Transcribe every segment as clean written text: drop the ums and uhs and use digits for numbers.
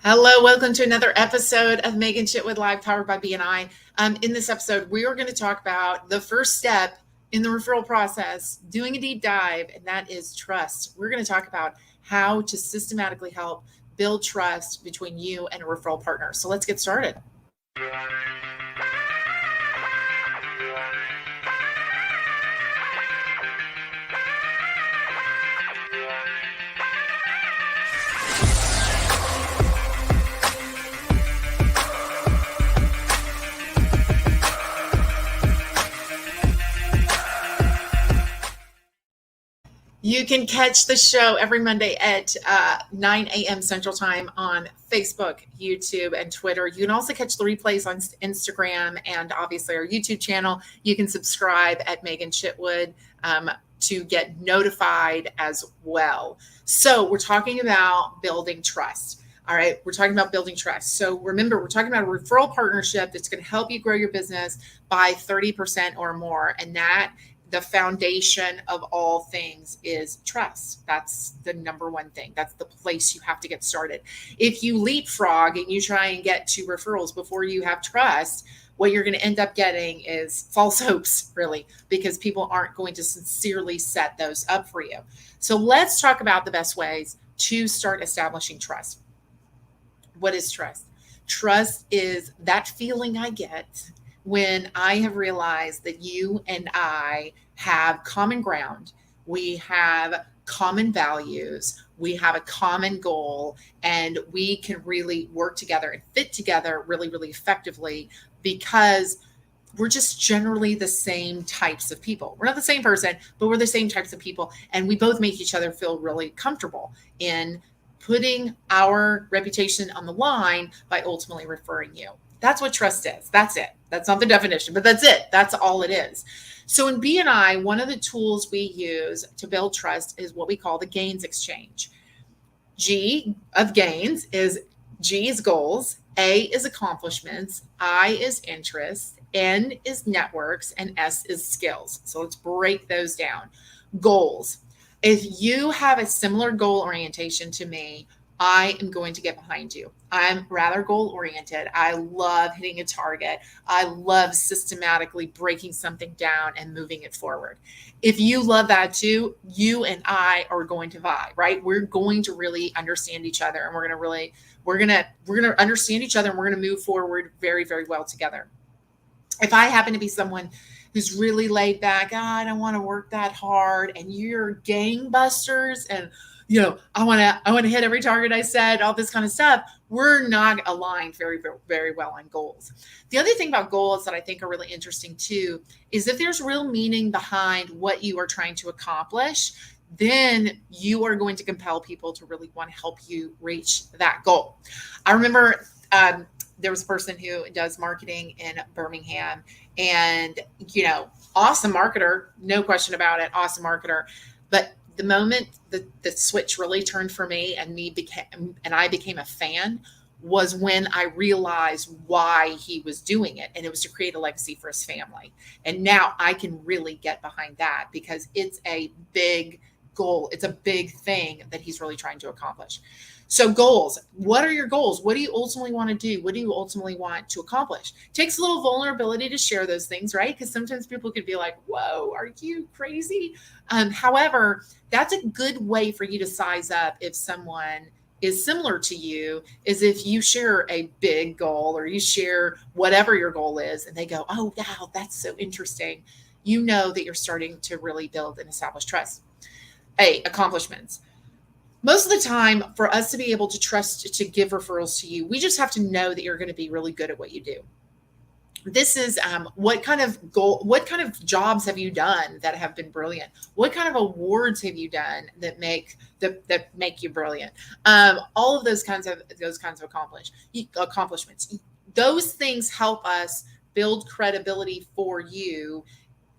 Hello, welcome to another episode of Meaghan Chitwood Live, powered by BNI. In this episode, we are going to talk about the first step in the referral process, doing a deep dive, and that is trust. We're going to talk about how to systematically help build trust between you and a referral partner. So let's get started. You can catch the show every Monday at 9 a.m. Central Time on Facebook, YouTube, and Twitter. You can also catch the replays on Instagram and obviously our YouTube channel. You can subscribe at Meaghan Chitwood to get notified as well. So we're talking about building trust. All right, we're talking about building trust. So remember, we're talking about a referral partnership that's going to help you grow your business by 30% or more. And that the foundation of all things is trust. That's the number one thing. That's the place you have to get started. If you leapfrog and you try and get to referrals before you have trust, what you're going to end up getting is false hopes, really, because people aren't going to sincerely set those up for you. So let's talk about the best ways to start establishing trust. What is trust? Trust is that feeling I get when I have realized that you and I have common ground, we have common values, we have a common goal, and we can really work together and fit together really, really effectively because we're just generally the same types of people. We're not the same person, but we're the same types of people. And we both make each other feel really comfortable in putting our reputation on the line by ultimately referring you. That's what trust is. That's it. That's not the definition, but that's it. That's all it is. So in BNI, one of the tools we use to build trust is what we call the gains exchange. G of gains is G is goals, A is accomplishments, I is interest, N is networks, and S is skills. So let's break those down. Goals. If you have a similar goal orientation to me, I am going to get behind you. I'm rather goal oriented. I love hitting a target. I love systematically breaking something down and moving it forward. If you love that too, you and I are going to vibe, right? We're going to really understand each other, and we're going to understand each other, and we're going to move forward very, very well together. If I happen to be someone who's really laid back, I don't want to work that hard, and you're gangbusters, and I want to hit every target I set, all this kind of stuff, we're not aligned very, very, very well on goals. The other thing about goals that I think are really interesting too is if there's real meaning behind what you are trying to accomplish, then you are going to compel people to really want to help you reach that goal. I remember there was a person who does marketing in Birmingham, and awesome marketer, no question about it, awesome marketer. But the moment the switch really turned for me and I became a fan was when I realized why he was doing it. And it was to create a legacy for his family. And now I can really get behind that because it's a big goal. It's a big thing that he's really trying to accomplish. So goals, what are your goals? What do you ultimately want to do? What do you ultimately want to accomplish? It takes a little vulnerability to share those things, right? Because sometimes people could be like, whoa, are you crazy? However, that's a good way for you to size up if someone is similar to you, is if you share a big goal or you share whatever your goal is and they go, oh, wow, that's so interesting. You know that you're starting to really build and establish trust. Accomplishments. Most of the time, for us to be able to trust to give referrals to you, we just have to know that you're going to be really good at what you do. This is what kind of jobs have you done that have been brilliant? What kind of awards have you done that make you brilliant? All of those kinds of accomplishments. Those things help us build credibility for you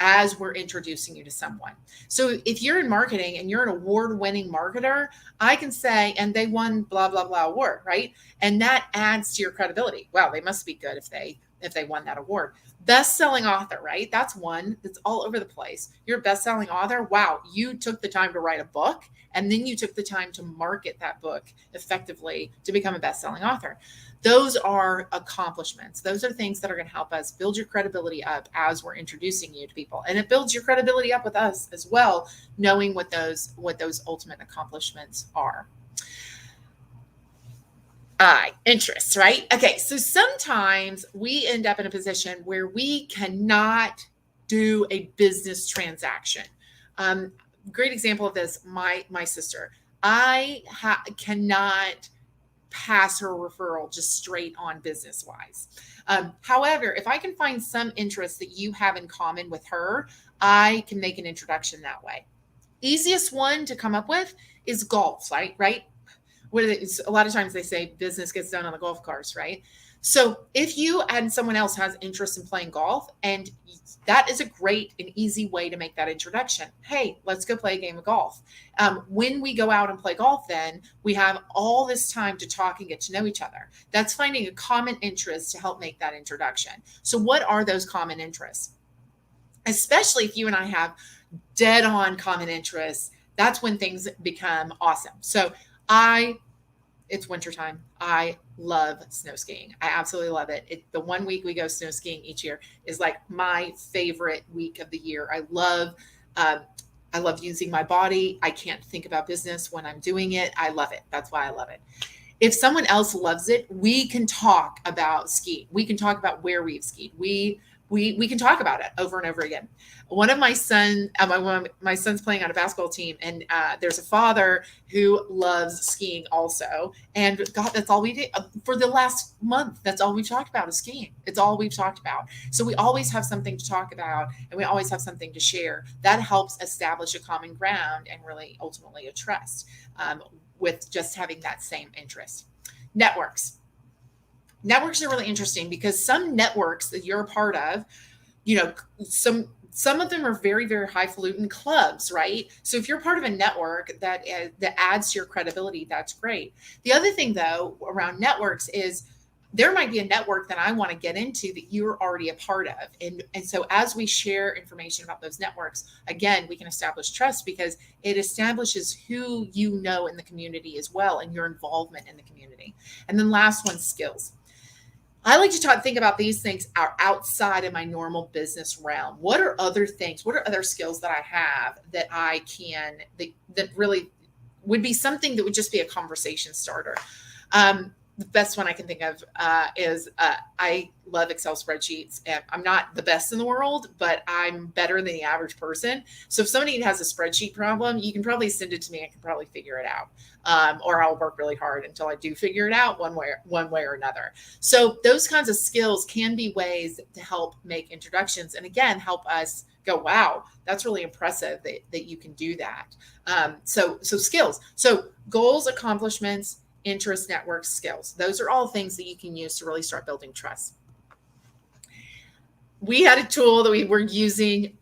as we're introducing you to someone. So if you're in marketing and you're an award-winning marketer, I can say, and they won blah, blah, blah award, right? And that adds to your credibility. Wow, they must be good if they if they won that award. Best-selling author, right? That's one that's all over the place. You're a best-selling author. Wow, you took the time to write a book, and then you took the time to market that book effectively to become a best-selling author. Those are accomplishments. Those are things that are going to help us build your credibility up as we're introducing you to people. And it builds your credibility up with us as well, knowing what those ultimate accomplishments are. Interests, right? Okay, so sometimes we end up in a position where we cannot do a business transaction. Great example of this, my sister. I cannot pass her referral just straight on business wise. However, if I can find some interest that you have in common with her, I can make an introduction that way. Easiest one to come up with is golf, right? A lot of times they say business gets done on the golf course, right? So if you and someone else has interest in playing golf, and that is a great and easy way to make that introduction. Hey, let's go play a game of golf. When we go out and play golf, then we have all this time to talk and get to know each other. That's finding a common interest to help make that introduction. So what are those common interests? Especially if you and I have dead on common interests, that's when things become awesome. So it's wintertime. I love snow skiing. I absolutely love it. The 1 week we go snow skiing each year is like my favorite week of the year. I love using my body. I can't think about business when I'm doing it. I love it. That's why I love it. If someone else loves it, we can talk about skiing. We can talk about where we've skied. We can talk about it over and over again. One of my son's playing on a basketball team, and there's a father who loves skiing also. And God, that's all we did for the last month. That's all we've talked about is skiing. It's all we've talked about. So we always have something to talk about, and we always have something to share. That helps establish a common ground and really ultimately a trust with just having that same interest. Networks are really interesting because some networks that you're a part of, some of them are very, very highfalutin clubs, right? So if you're part of a network that adds to your credibility, that's great. The other thing, though, around networks is there might be a network that I want to get into that you're already a part of. And so as we share information about those networks, again, we can establish trust because it establishes who you know in the community as well and your involvement in the community. And then last one, skills. I like to think about these things are outside of my normal business realm. What are other things? What are other skills that I have that I can, that really would be something that would just be a conversation starter? The best one I can think of is I love Excel spreadsheets. And I'm not the best in the world, but I'm better than the average person. So if somebody has a spreadsheet problem, you can probably send it to me. I can probably figure it out. Or I'll work really hard until I do figure it out one way or another. So those kinds of skills can be ways to help make introductions. And again, help us go, wow, that's really impressive that you can do that. So skills. So goals, accomplishments, interest, network, skills. Those are all things that you can use to really start building trust. We had a tool that we were using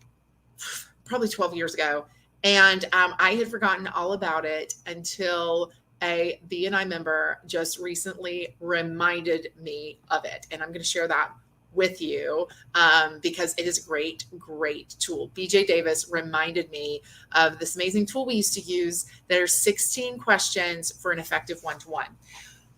probably 12 years ago, and I had forgotten all about it until a BNI member just recently reminded me of it. And I'm going to share that with you because it is a great, great tool. BJ Davis reminded me of this amazing tool we used to use. There's 16 questions for an effective one-to-one.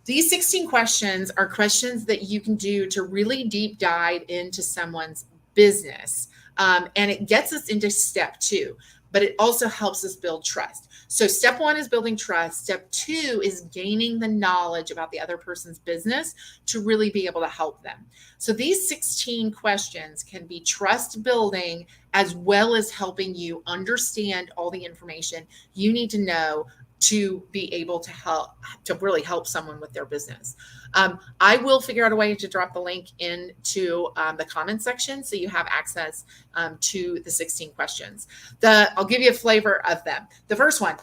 These 16 questions are questions that you can do to really deep dive into someone's business. And it gets us into step 2, but it also helps us build trust. So step 1 is building trust. Step 2 is gaining the knowledge about the other person's business to really be able to help them. So these 16 questions can be trust building as well as helping you understand all the information you need to know to be able to really help someone with their business. I will figure out a way to drop the link into the comments section so you have access to the 16 questions. I'll give you a flavor of them. The first one,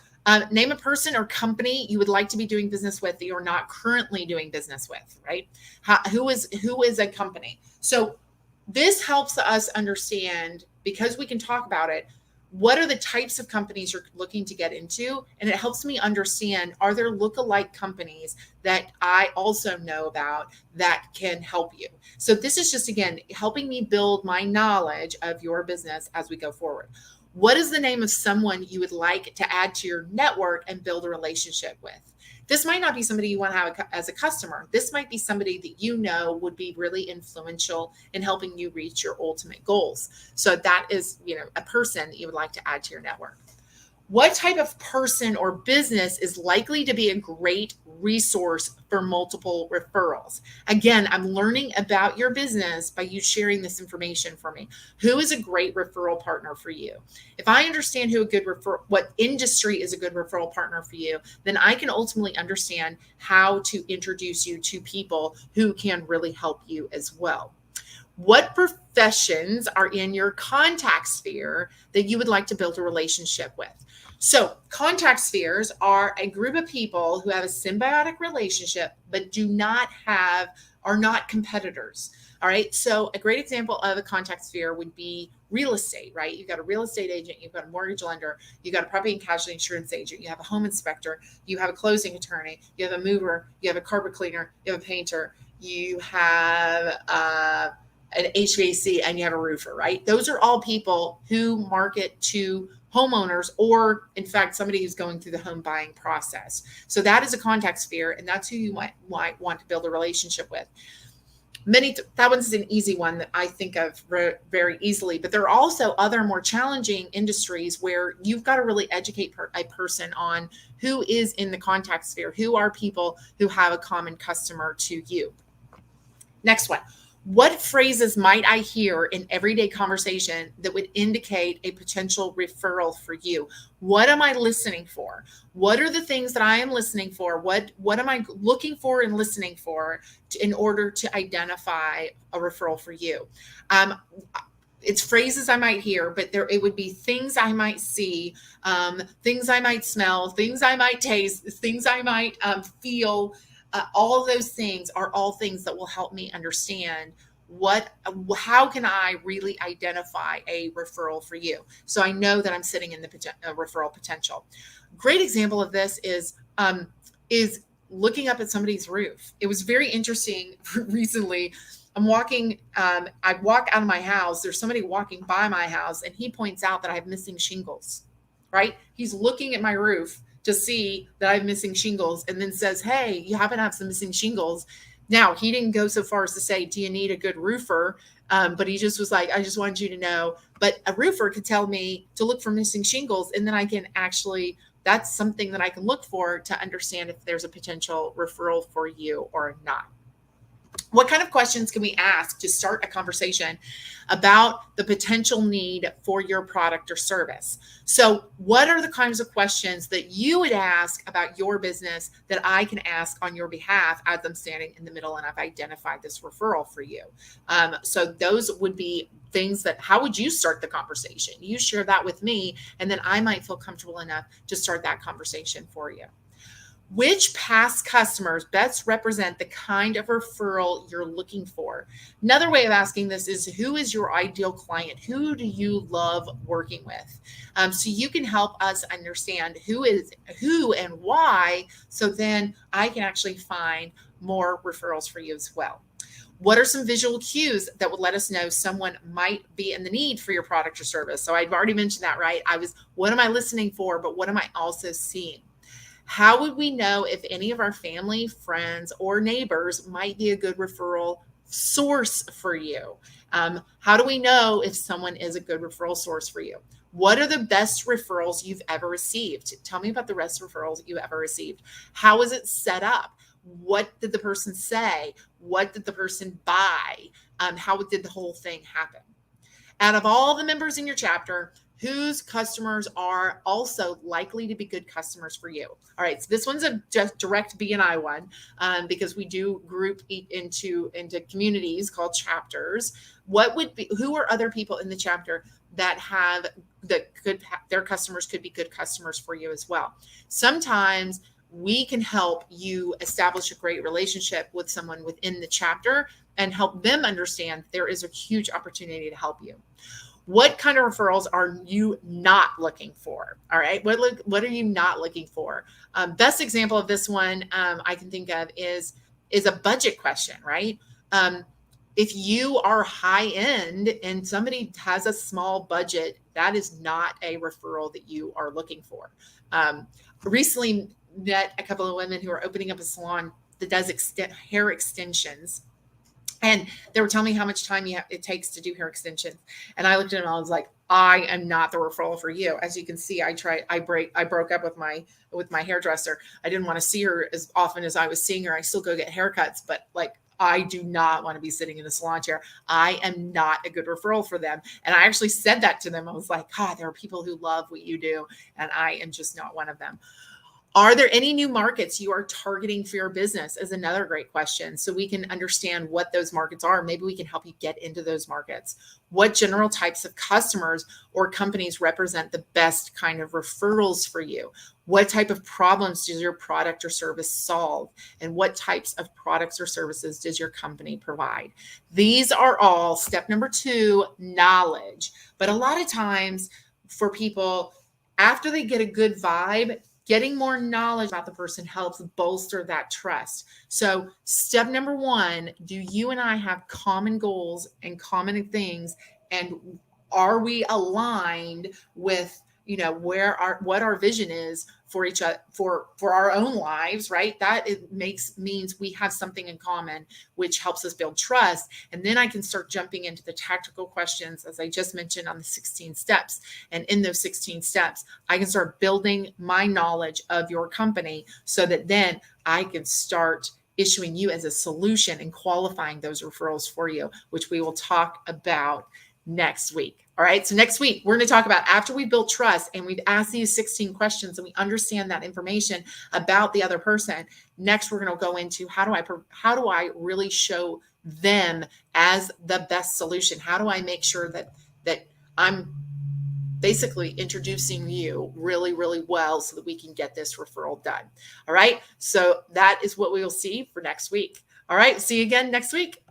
name a person or company you would like to be doing business with that you're not currently doing business with, right? Who is a company? So this helps us understand, because we can talk about it, What are the types of companies you're looking to get into? And it helps me understand, are there lookalike companies that I also know about that can help you? So this is just, again, helping me build my knowledge of your business as we go forward. What is the name of someone you would like to add to your network and build a relationship with? This might not be somebody you want to have as a customer. This might be somebody that you know would be really influential in helping you reach your ultimate goals. So that is, a person that you would like to add to your network. What type of person or business is likely to be a great resource for multiple referrals? Again, I'm learning about your business by you sharing this information for me. Who is a great referral partner for you? If I understand what industry is a good referral partner for you, then I can ultimately understand how to introduce you to people who can really help you as well. What professions are in your contact sphere that you would like to build a relationship with? So contact spheres are a group of people who have a symbiotic relationship, but are not competitors. All right. So a great example of a contact sphere would be real estate, right? You've got a real estate agent, you've got a mortgage lender, you've got a property and casualty insurance agent, you have a home inspector, you have a closing attorney, you have a mover, you have a carpet cleaner, you have a painter, you have an HVAC, and you have a roofer, right? Those are all people who market to homeowners, or in fact, somebody who's going through the home buying process. So that is a contact sphere, and that's who you might want to build a relationship with. That one's an easy one that I think of very easily, but there are also other more challenging industries where you've got to really educate a person on who is in the contact sphere, who are people who have a common customer to you. Next one. What phrases might I hear in everyday conversation that would indicate a potential referral for you? What am I listening for? What are the things that I am listening for? What am I looking for and listening for in order to identify a referral for you? It's phrases I might hear, but it would be things I might see, things I might smell, things I might taste, things I might feel. All of those things are all things that will help me understand how can I really identify a referral for you. So I know that I'm sitting in the referral potential. Great example of this is looking up at somebody's roof. It was very interesting recently. I'm walking, I walk out of my house. There's somebody walking by my house, and he points out that I have missing shingles, right? He's looking at my roof to see that I'm missing shingles, and then says, hey, you happen to have some missing shingles. Now, he didn't go so far as to say, do you need a good roofer? But he just was like, I just wanted you to know. But a roofer could tell me to look for missing shingles, and then I can that's something that I can look for to understand if there's a potential referral for you or not. What kind of questions can we ask to start a conversation about the potential need for your product or service? So what are the kinds of questions that you would ask about your business that I can ask on your behalf as I'm standing in the middle and I've identified this referral for you? So those would be things how would you start the conversation? You share that with me, and then I might feel comfortable enough to start that conversation for you. Which past customers best represent the kind of referral you're looking for? Another way of asking this is, who is your ideal client? Who do you love working with? So you can help us understand who and why, so then I can actually find more referrals for you as well. What are some visual cues that would let us know someone might be in the need for your product or service? So I've already mentioned that, right? What am I listening for, but what am I also seeing? How would we know if any of our family, friends, or neighbors might be a good referral source for you? How do we know if someone is a good referral source for you? What are the best referrals you've ever received? Tell me about the best referrals you ever received. How is it set up? What did the person say? What did the person buy? How did the whole thing happen? Out of all the members in your chapter, whose customers are also likely to be good customers for you? All right, so this one's a just direct B&I one, because we do group into communities called chapters. Who are other people in the chapter that their customers could be good customers for you as well? Sometimes we can help you establish a great relationship with someone within the chapter and help them understand there is a huge opportunity to help you. What kind of referrals are you not looking for? All right. What are you not looking for? Best example of this one I can think of is a budget question, right? Um, if you are high end and somebody has a small budget, that is not a referral that you are looking for. Recently met a couple of women who are opening up a salon that does hair extensions. And they were telling me how much time it takes to do hair extensions. And I looked at them and I was like, I am not the referral for you. As you can see, I broke up with my hairdresser. I didn't want to see her as often as I was seeing her. I still go get haircuts, but like, I do not want to be sitting in a salon chair. I am not a good referral for them. And I actually said that to them. I was like, God, there are people who love what you do, and I am just not one of them. Are there any new markets you are targeting for your business is another great question. So we can understand what those markets are. Maybe we can help you get into those markets. What general types of customers or companies represent the best kind of referrals for you? What type of problems does your product or service solve? And what types of products or services does your company provide? These are all step number 2, knowledge. But a lot of times for people, after they get a good vibe, getting more knowledge about the person helps bolster that trust. So step number 1, do you and I have common goals and common things? And are we aligned with, what our vision is for each other, for our own lives, right? That means we have something in common, which helps us build trust. And then I can start jumping into the tactical questions, as I just mentioned, on the 16 steps. And in those 16 steps, I can start building my knowledge of your company so that then I can start issuing you as a solution and qualifying those referrals for you, which we will talk about next week. All right. So next week, we're going to talk about after we build trust and we've asked these 16 questions and we understand that information about the other person. Next, we're going to go into how do I really show them as the best solution? How do I make sure that I'm basically introducing you really, really well so that we can get this referral done. All right. So that is what we will see for next week. All right. See you again next week.